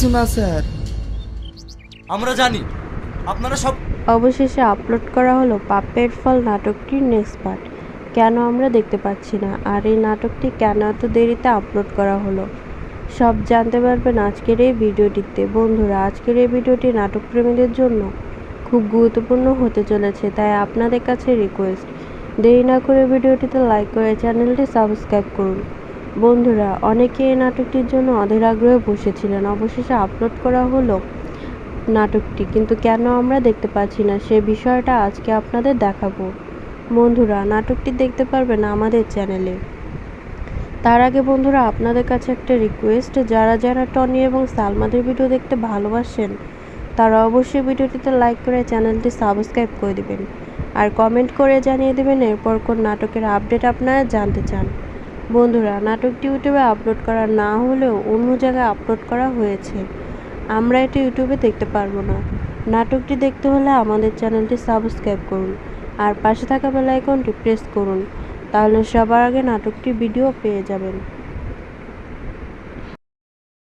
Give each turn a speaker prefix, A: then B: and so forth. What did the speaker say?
A: কিছু না স্যার।
B: আমরা জানি আপনারা সব।
C: অবশেষে আপলোড করা হলো পাপের ফল নাটকটির নেক্সট পার্ট। কেন আমরা দেখতে পাচ্ছি না, আর এই নাটকটি কেন এত দেরিতে আপলোড করা হলো, সব জানতে পারবেন আজকের এই ভিডিওটিতে। বন্ধুরা, আজকের এই ভিডিওটি নাটক প্রেমীদের জন্য খুব গুরুত্বপূর্ণ হতে চলেছে, তাই আপনাদের কাছে রিকোয়েস্ট, দেরি না করে ভিডিওটিতে লাইক করে চ্যানেলটি সাবস্ক্রাইব করুন। বন্ধুরা, অনেকে এই নাটকটির জন্য অধীর আগ্রহে বসেছিলেন। অবশেষে আপলোড করা হলো নাটকটি, কিন্তু কেন আমরা দেখতে পাচ্ছি না সে বিষয়টা আজকে আপনাদের দেখাবো। বন্ধুরা, নাটকটি দেখতে পারবেন আমাদের চ্যানেলে। তার আগে বন্ধুরা, আপনাদের কাছে একটা রিকোয়েস্ট, যারা যারা টনি এবং সালমাদের ভিডিও দেখতে ভালোবাসেন তারা অবশ্যই ভিডিওটিতে লাইক করে চ্যানেলটি সাবস্ক্রাইব করে দিবেন, আর কমেন্ট করে জানিয়ে দেবেন এরপর কোন নাটকের আপডেট আপনারা জানতে চান। বন্ধুরা, নাটকটি ইউটিউবে আপলোড করা না হলেও অন্য জায়গায় আপলোড করা হয়েছে, আমরা এটা ইউটিউবে দেখতে পারবো না। নাটকটি দেখতে হলে আমাদের চ্যানেলটি সাবস্ক্রাইব করুন আর পাশে থাকা বেল আইকনটি প্রেস করুন, তাহলে সবার আগে নাটকটি ভিডিও পেয়ে যাবেন।